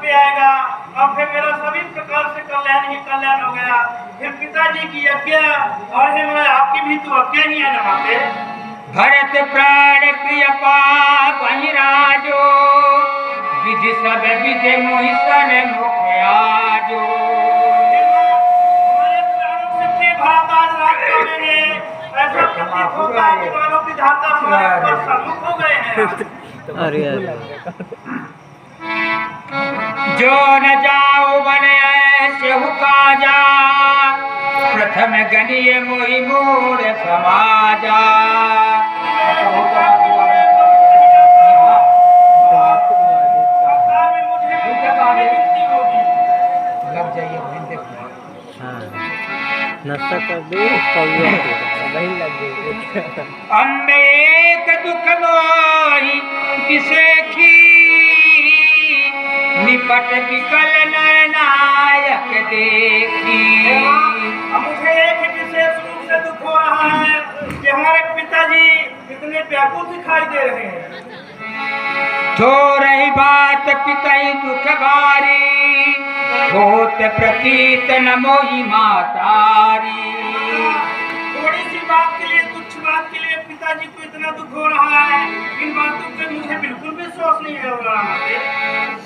पे आएगा और फिर मेरा सभी प्रकार से कल्याण ही कल्याण हो गया। फिर पिताजी की आज्ञा और है मैं आपकी भी तो आज्ञा ही है ना माते। भरत प्राण प्रिय पावनि राजो विधि सब विधि मोहिसन मुख आजो। हमारे प्राणों से प्रिय भरत आज राज का मैंने ऐसा प्रतीत होता है कि मानो विधाता हमारे ऊपर सम्मुख हो गए हैं। अरे जो न जाओ बन ऐसे हुकाजा प्रथम गणिय मोहि मोर समाजा। लग जाइए नशा कर दे वही लग गई। अम्बे एक दुख मोहि विसेखी निपट विकल नायक देखी। मुझे एक विशेष रूप से दुख हो रहा है कि हमारे पिताजी इतने व्याकुल दिखाई दे रहे हैं। तो रही बात पिताई दुख भारी होत प्रतीत न मोहि मातारी। थोड़ी सी बात के लिए तुच्छ बात के लिए पिताजी को इतना दुख हो रहा है, इन बातों पे मुझे बिल्कुल विश्वास नहीं हो रहा है।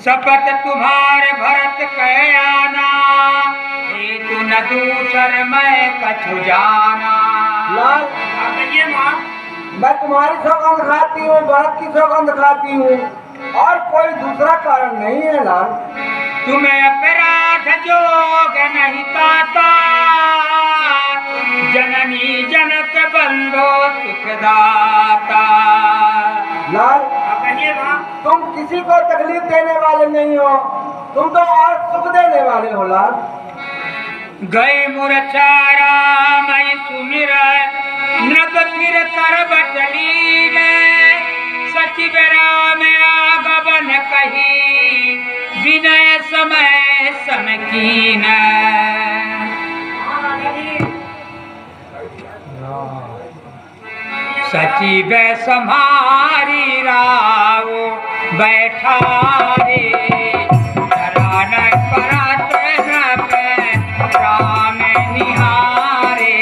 शपथ तुम्हारे भरत कह आना हेतु न दूसर मैं कछु जाना। लाल आप कहिए माँ। मैं तुम्हारी सौगंध खाती हूँ, भरत की सौगंध खाती हूँ और कोई दूसरा कारण नहीं है लाल। तुम्हें अपराध जोग नहीं पाता जननी जनक बंधो सुखदाता। लाल आप कहिए माँ। तुम किसी को तकलीफ देने वाले नहीं हो, तुम तो और सुख देने वाले हो लाल। गए मुरचारा मैं सुमिर नभ फिर कर बटली सचिव राम आगमन कही विनय समय समकीन। सचिव सम्हारी राव बैठा रे धरान परत नभ राम निहारे।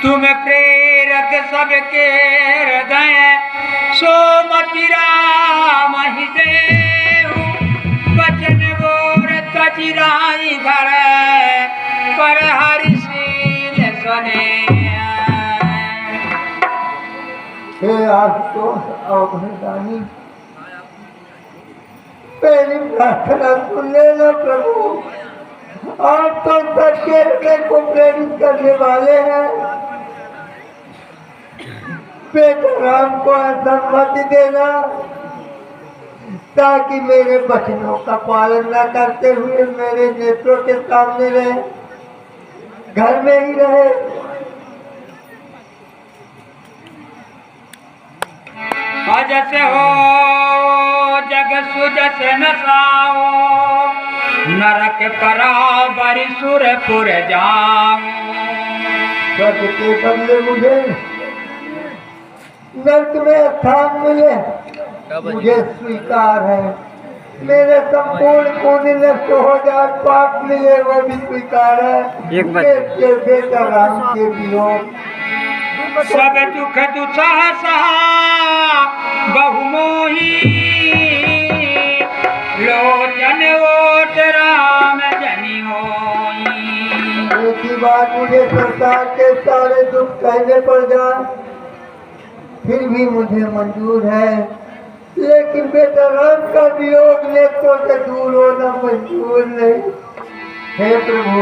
तुम प्रेरक सबके हृदय सोमति राम ही देहु बचन बोर तजिराई घर पर हरिशील सुने। हे आशुतोष अवघड़दानी, मेरी प्रार्थना सुन लेना प्रभु। आप तो सबके हृदय को प्रेरित करने वाले हैं। बेटा राम को ऐसा मत देना ताकि मेरे वचनों का पालन न करते हुए मेरे नेत्रों के सामने रहे, घर में ही रहे। अजस हो जग सुजस नसाओ नरक पराबर सुरपुर जाऊं। स्वर्ग के बदले मुझे नरक में स्थान मिले मुझे स्वीकार है, मेरे संपूर्ण पुण्य नष्ट हो जाए, पाप मिले वो भी स्वीकार है। एक बात। के बेटा राम के वियोग सब दुख दुसह सहा बहुमोही, लोचन ओट राम जनि होई। एक ही बात, मुझे संसार के सारे दुख सहने पड़ जाए फिर भी मुझे मंजूर है, लेकिन बेटा राम का वियोग नेत्रों से दूर होना मंजूर नहीं। हे प्रभु,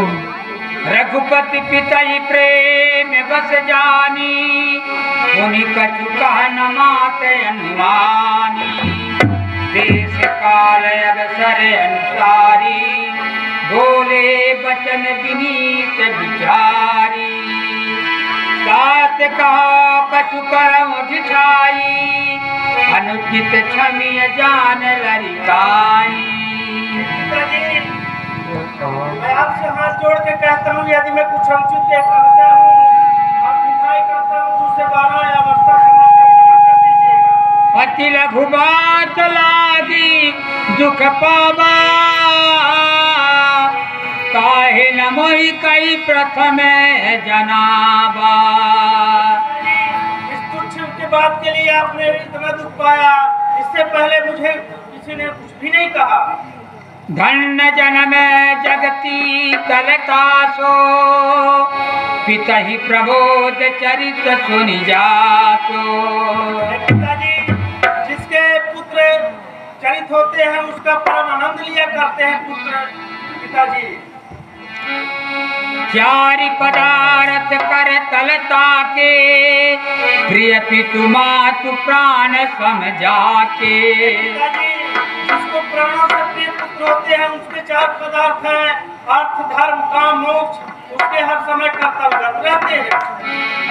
रघुपति पिता प्रेम बस जानी, उन्हीं कछु कह न मात अनुमानी। देश काल अवसर अनुसारी, बोले बचन विनीत विचारी। सात कहो कछु करम ढिठाई, अनुचित क्षमिय जान लरिकाई। पिताजी, मैं आपसे हाथ जोड़ के कहता हूँ, यदि मैं कुछ अनुचित करता हूँ और ढिठाई करता हूँ तो उसे बाला या अवस्था क्षमा कर दीजिएगा। अति लघु बात लागी दुख पावा, काहे न मोहि कई प्रथम जनाबा। इस तुच्छ के बात के लिए आपने इतना दुख पाया, इससे पहले मुझे किसी ने कुछ भी नहीं कहा। धन्य जन्म जगती कलता सो, पिता ही प्रबोध चरित सुनि जासो। पिताजी, जिसके पुत्र चरित होते हैं उसका परम आनंद लिया करते हैं पुत्र। पिताजी, चारि पदार्थ कर तलता के, प्रिय पितु मातु प्राण समझा के। पिताजी, जिसको प्राणों से प्रिय पुत्र होते हैं उसके चार पदार्थ हैं, अर्थ धर्म काम मोक्ष, उसके हर समय कर्तव्यरत रहते हैं।